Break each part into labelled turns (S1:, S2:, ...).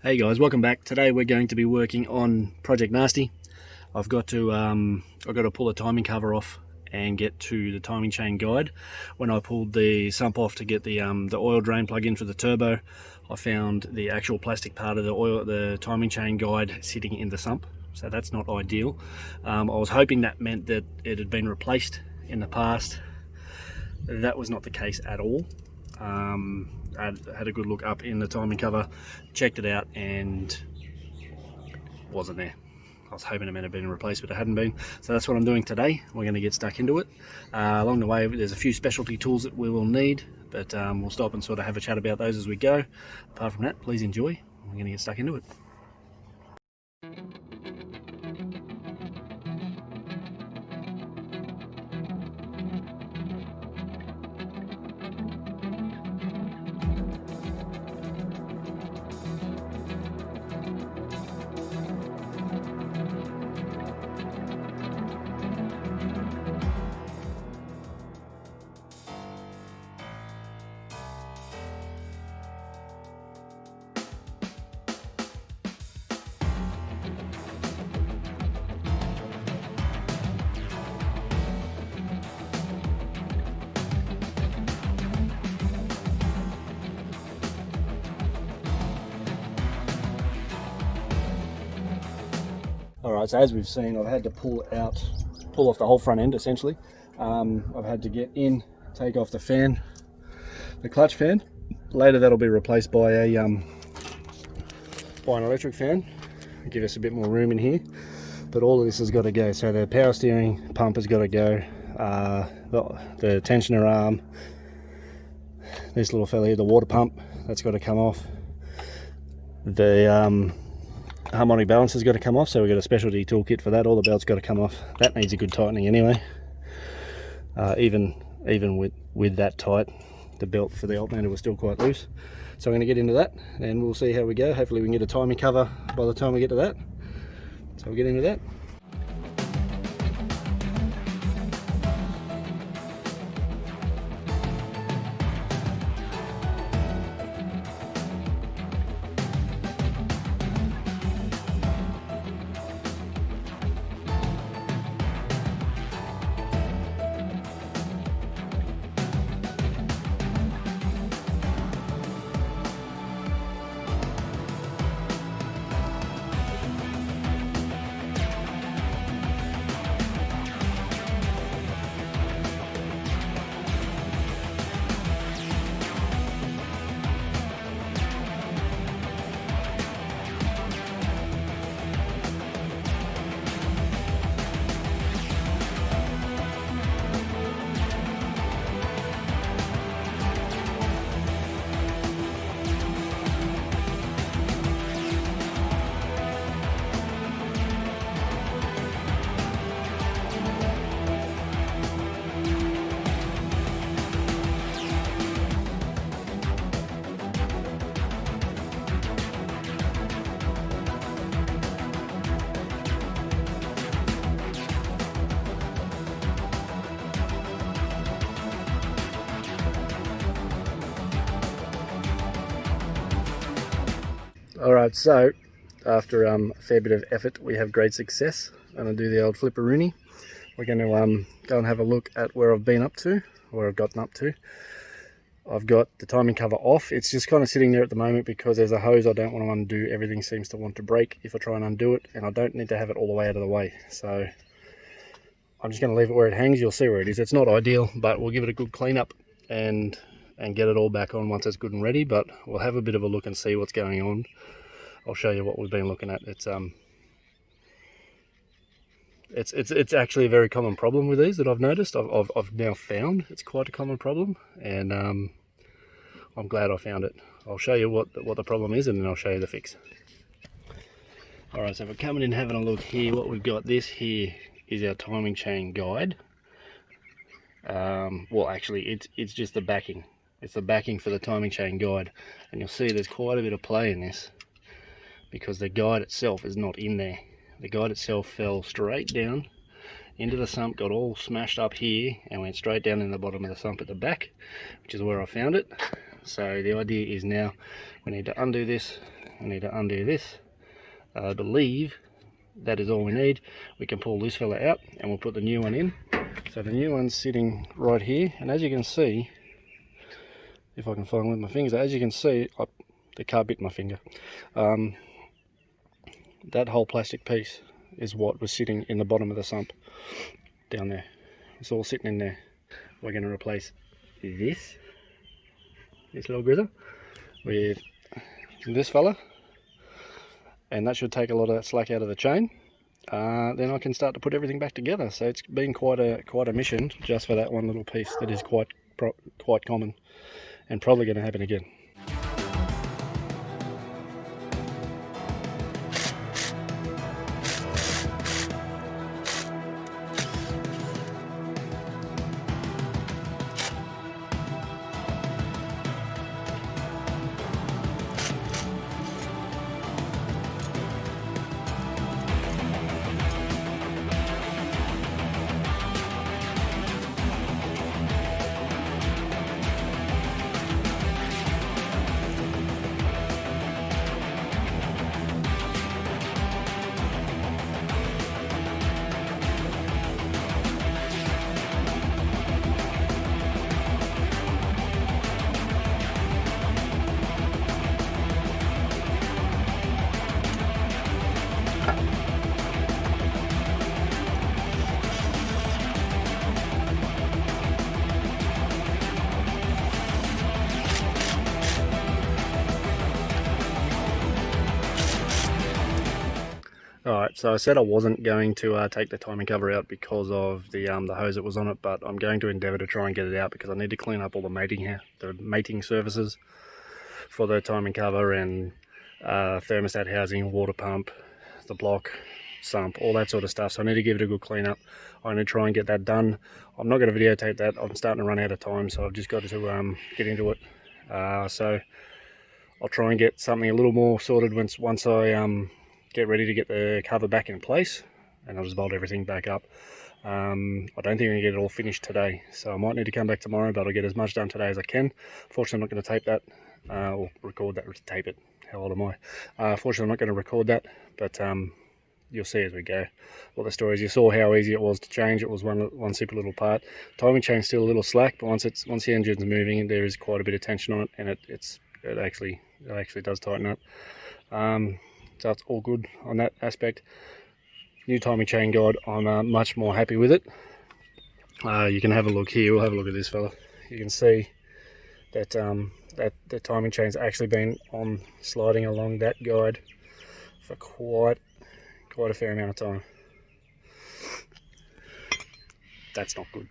S1: Hey guys, welcome back. Today we're going to be working on Project Nasty. I've got to pull the timing cover off and get to the timing chain guide. When I pulled the sump off to get the oil drain plug in for the turbo, I found the actual plastic part of the timing chain guide sitting in the sump. So that's not ideal. I was hoping that meant that it had been replaced in the past. That was not the case at all. I had a good look up in the timing cover, checked it out, and wasn't there. I was hoping it might have been replaced, but it hadn't been. So that's what I'm doing today. We're going to get stuck into it. Along the way, there's a few specialty tools that we will need, but we'll stop and sort of have a chat about those as we go. Apart from that, please enjoy. We're going to get stuck into it. Alright, so as we've seen, I've had to pull off the whole front end essentially. I've had to get in, take off the fan, the clutch fan. Later that'll be replaced by an electric fan, give us a bit more room in here. But all of this has got to go. So the power steering pump has got to go, the tensioner arm, this little fella here, the water pump, that's got to come off. The harmonic balance has got to come off, so we've got a specialty toolkit for that. All the belts got to come off. That needs a good tightening anyway. Even with that tight, the belt for the alternator was still quite loose. So I'm going to get into that and we'll see how we go. Hopefully we can get a timing cover by the time we get to that. So we'll get into that. Alright, so after a fair bit of effort, we have great success. I'm going to do the old flipperoonie. We're going to go and have a look at where I've been up to, where I've gotten up to. I've got the timing cover off. It's just kind of sitting there at the moment because there's a hose I don't want to undo. Everything seems to want to break if I try and undo it, and I don't need to have it all the way out of the way. So I'm just going to leave it where it hangs. You'll see where it is. It's not ideal, but we'll give it a good clean up and get it all back on once it's good and ready. But we'll have a bit of a look and see what's going on. I'll show you what we've been looking at. It's actually a very common problem with these that I've noticed. I've now found it's quite a common problem, and I'm glad I found it. I'll show you what the problem is, and then I'll show you the fix. Alright, so if we're coming in having a look here, what we've got, this here is our timing chain guide. Well, actually it's just the backing. It's the backing for the timing chain guide, and you'll see there's quite a bit of play in this because the guide itself is not in there. The guide itself fell straight down into the sump, got all smashed up here and went straight down in the bottom of the sump at the back, which is where I found it. So the idea is now we need to undo this, we need to undo this. I believe that is all we need. We can pull this fella out and we'll put the new one in. So the new one's sitting right here, and as you can see, if I can find with my fingers, as you can see, the car bit my finger. That whole plastic piece is what was sitting in the bottom of the sump down there. It's all sitting in there. We're going to replace this little grizzer with this fella, and that should take a lot of slack out of the chain. Then I can start to put everything back together. So it's been quite a mission just for that one little piece that is quite common and probably going to happen again. Alright, so I said I wasn't going to take the timing cover out because of the hose that was on it, but I'm going to endeavour to try and get it out because I need to clean up all the mating surfaces for the timing cover and thermostat housing, water pump, the block, sump, all that sort of stuff. So I need to give it a good clean up. I need to try and get that done. I'm not going to videotape that. I'm starting to run out of time, so I've just got to get into it. So I'll try and get something a little more sorted once I get ready to get the cover back in place, and I'll just bolt everything back up. I don't think I'm going to get it all finished today, so I might need to come back tomorrow, but I'll get as much done today as I can. Fortunately, I'm not going to tape that, or record that, or tape it. How old am I? Fortunately, I'm not going to record that, but you'll see as we go what the story is. You saw how easy it was to change. It was one simple little part. Timing chain's still a little slack, but once the engine's moving, there is quite a bit of tension on it, and it actually does tighten up. So it's all good on that aspect. New timing chain guide, I'm much more happy with it. You can have a look here. We'll have a look at this fella. You can see that that the timing chain's actually been on sliding along that guide for quite a fair amount of time. That's not good.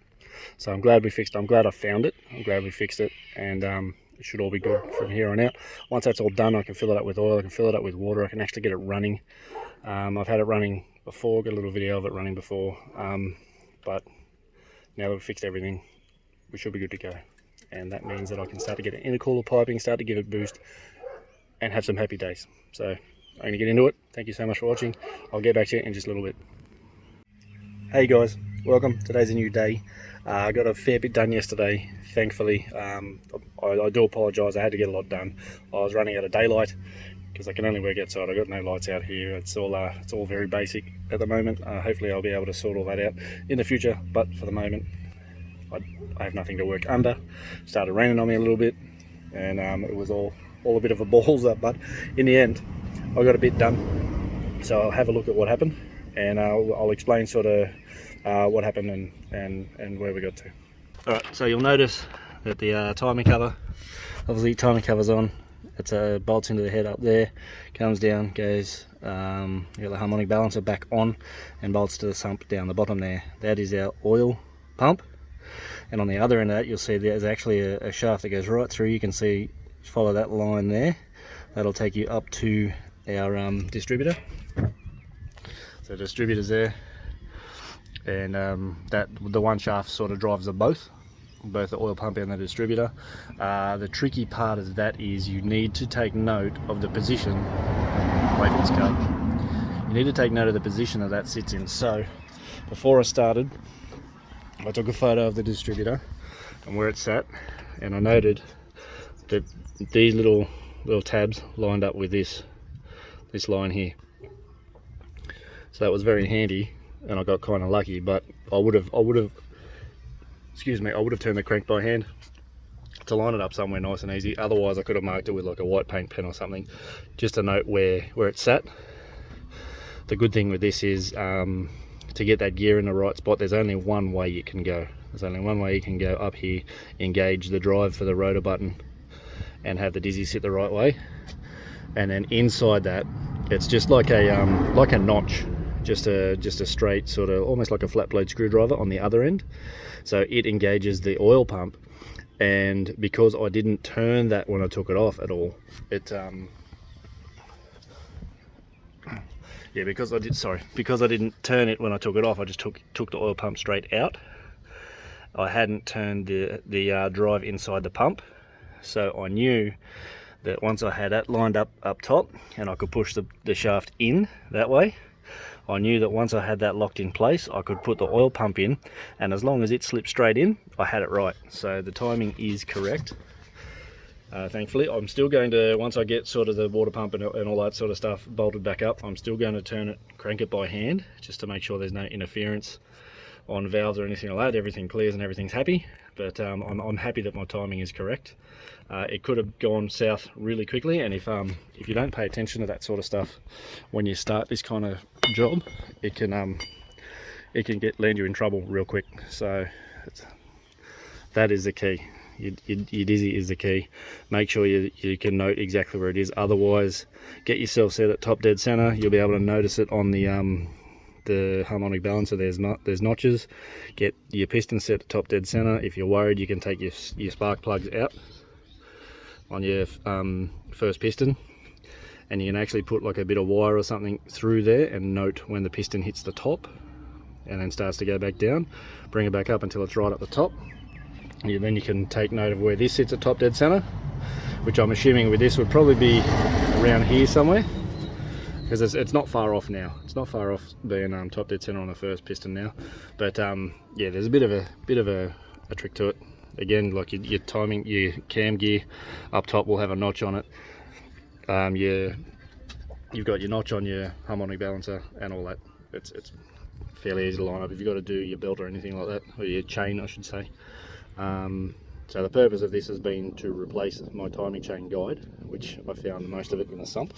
S1: So I'm glad we fixed it. I'm glad I found it. I'm glad we fixed it, and it should all be good from here on out. Once that's all done, I can fill it up with oil, I can fill it up with water, I can actually get it running. I've had it running before, got a little video of it running before, but now that we've fixed everything, we should be good to go. And that means that I can start to get it intercooler piping, start to give it a boost, and have some happy days. So I'm going to get into it. Thank you so much for watching. I'll get back to you in just a little bit. Hey guys, welcome. Today's a new day. I got a fair bit done yesterday, thankfully. I do apologise, I had to get a lot done. I was running out of daylight because I can only work outside. I've got no lights out here. It's all very basic at the moment. Hopefully I'll be able to sort all that out in the future, but for the moment I have nothing to work under. Started raining on me a little bit, and it was all a bit of a balls up, but in the end I got a bit done. So I'll have a look at what happened, and I'll explain sort of what happened and where we got to. Alright, so you'll notice that the timing cover, obviously timing cover's on. It's bolts into the head up there, comes down, goes, you got the harmonic balancer back on, and bolts to the sump down the bottom there. That is our oil pump, and on the other end of that you'll see there's actually a shaft that goes right through. You can see, follow that line there, that'll take you up to our distributor. So the distributor's there, and the one shaft sort of drives them both the oil pump and the distributor. The tricky part of that is you need to take note of the position. Wait for this car. You need to take note of the position that sits in. So before I started, I took a photo of the distributor and where it sat, and I noted that these little tabs lined up with this line here. So that was very handy, and I got kind of lucky. But I would have turned the crank by hand to line it up somewhere nice and easy. Otherwise I could have marked it with like a white paint pen or something, just to note where it's sat. The good thing with this is to get that gear in the right spot, there's only one way you can go. There's only one way you can go: up here, engage the drive for the rotor button, and have the dizzy sit the right way. And then inside that, it's just like a notch, just a straight sort of, almost like a flat blade screwdriver on the other end. So it engages the oil pump, and because I didn't turn that when I took it off at all, because I didn't turn it when I took it off, I just took the oil pump straight out. I hadn't turned the drive inside the pump, so I knew that once I had that lined up top and I could push the shaft in that way, I knew that once I had that locked in place, I could put the oil pump in, and as long as it slipped straight in, I had it right. So the timing is correct. Thankfully, I'm still going to, once I get sort of the water pump and all that sort of stuff bolted back up, I'm still going to crank it by hand, just to make sure there's no interference on valves or anything like that. Everything clears and everything's happy, but I'm happy that my timing is correct. It could have gone south really quickly, and if you don't pay attention to that sort of stuff when you start this kind of job, it can land you in trouble real quick. So that is the key. Your dizzy is the key. Make sure you can note exactly where it is. Otherwise, get yourself set at top dead center. You'll be able to notice it on the harmonic balancer. There's notches. Get your piston set at top dead center. If you're worried, you can take your spark plugs out on your first piston, and you can actually put like a bit of wire or something through there and note when the piston hits the top and then starts to go back down. Bring it back up until it's right at the top. Then you can take note of where this sits at top dead center, which I'm assuming with this would probably be around here somewhere, because it's not far off now. It's not far off being top dead center on the first piston now. But yeah, there's a bit of a trick to it. Again, like your timing, your cam gear up top will have a notch on it. You've got your notch on your harmonic balancer and all that. It's fairly easy to line up if you've got to do your belt or anything like that, or your chain I should say. So the purpose of this has been to replace my timing chain guide, which I found most of it in the sump.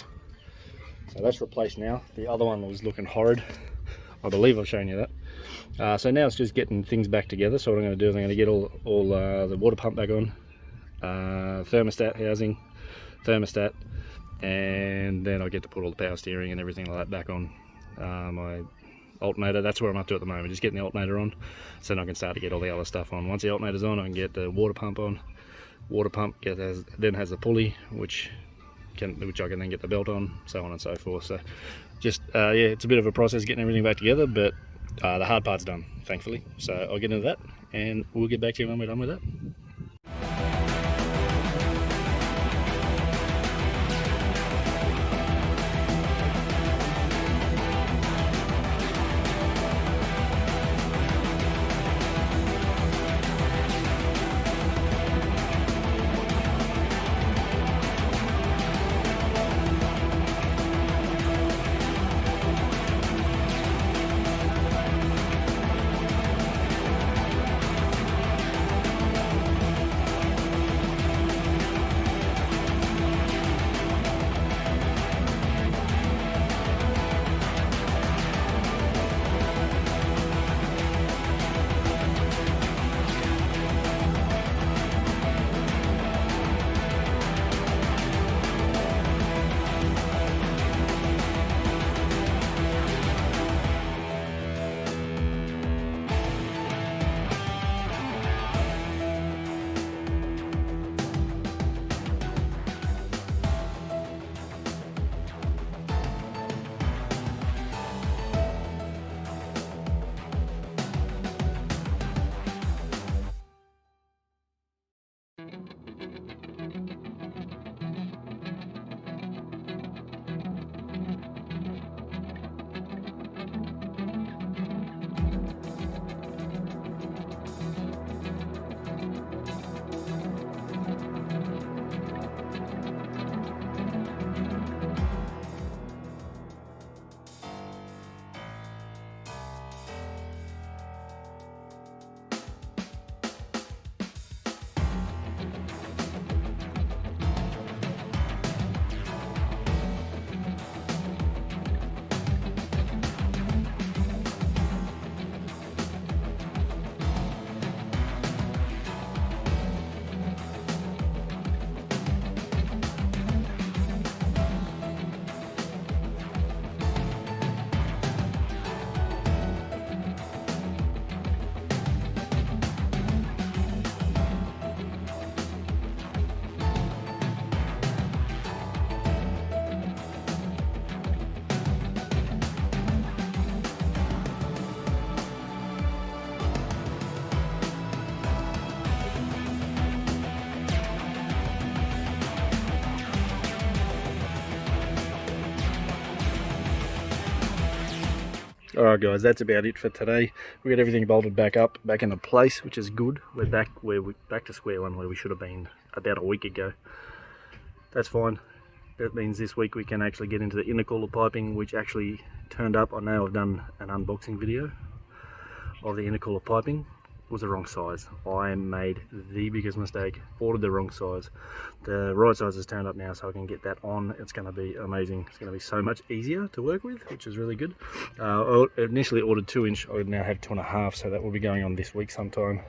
S1: So that's replaced now. The other one was looking horrid. I believe I've shown you that. So now it's just getting things back together. So what I'm going to do is I'm going to get all the water pump back on, thermostat housing, thermostat, and then I get to put all the power steering and everything like that back on. My alternator, that's where I'm up to at the moment, just getting the alternator on, so then I can start to get all the other stuff on. Once the alternator's on, I can get the water pump on. Water pump then has a pulley, which I can then get the belt on, so on and so forth. So just yeah, it's a bit of a process getting everything back together, but the hard part's done, thankfully. So I'll get into that and we'll get back to you when we're done with that. Alright guys, that's about it for today. We got everything bolted back into place, which is good. We're back to square one where we should have been about a week ago. That's fine. That means this week we can actually get into the intercooler piping, which actually turned up. I know I've done an unboxing video of the intercooler piping. It was the wrong size. I made the biggest mistake, ordered the wrong size. The right size has turned up now, so I can get that on. It's going to be amazing. It's going to be so much easier to work with, which is really good. I initially ordered 2-inch. I now have 2.5, so that will be going on this week sometime.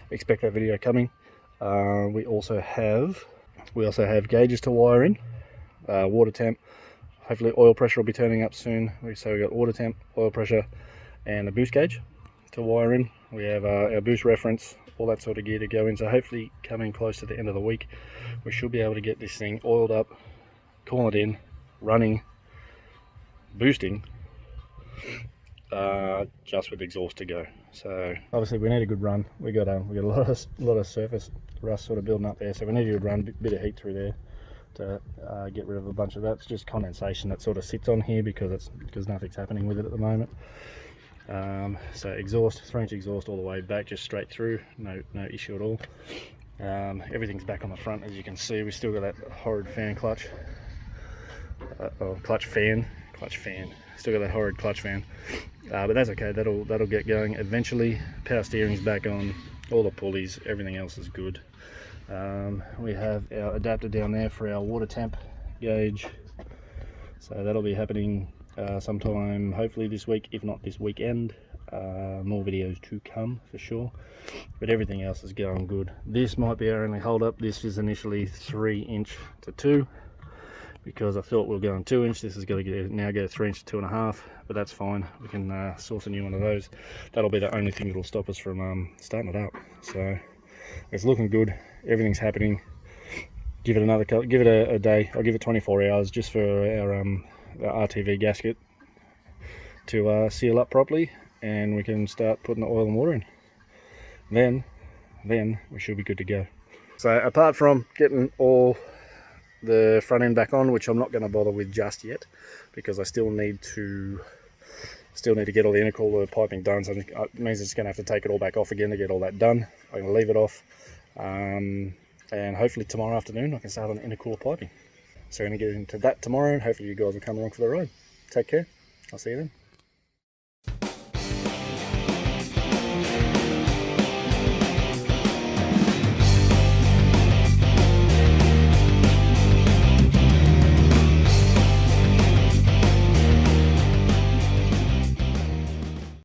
S1: Expect that video coming. We also have gauges to wire in, water temp. Hopefully oil pressure will be turning up soon. So we got water temp, oil pressure, and a boost gauge to wire in. We have our boost reference, all that sort of gear to go in. So hopefully coming close to the end of the week, we should be able to get this thing oiled up, call it in, running, boosting, just with exhaust to go. So obviously we need a good run. We got a lot of surface rust sort of building up there, so we need a good run, bit of heat through there to get rid of a bunch of that. It's just condensation that sort of sits on here because nothing's happening with it at the moment. So exhaust, 3-inch exhaust all the way back, just straight through, no issue at all. Everything's back on the front, as you can see. We still got that horrid fan clutch, clutch fan. Still got that horrid clutch fan, but that's okay. That'll get going eventually. Power steering's back on, all the pulleys, everything else is good. We have our adapter down there for our water temp gauge, so that'll be happening sometime hopefully this week, if not this weekend. More videos to come for sure, but everything else is going good. This might be our only hold up. This is initially 3-inch to 2, because I thought we were going 2-inch. This is going to now go 3-inch to 2.5, but that's fine. We can source a new one of those. That'll be the only thing that'll stop us from starting it up. So it's looking good. Everything's happening. Give it a day. I'll give it 24 hours just for our RTV gasket to seal up properly, and we can start putting the oil and water in. Then we should be good to go. So apart from getting all the front end back on, which I'm not going to bother with just yet, because I still need to get all the intercooler piping done, so it means it's going to have to take it all back off again to get all that done. I'm going to leave it off, and hopefully tomorrow afternoon I can start on intercooler piping. So I'm going to get into that tomorrow, and hopefully you guys will come along for the ride. Take care. I'll see you then.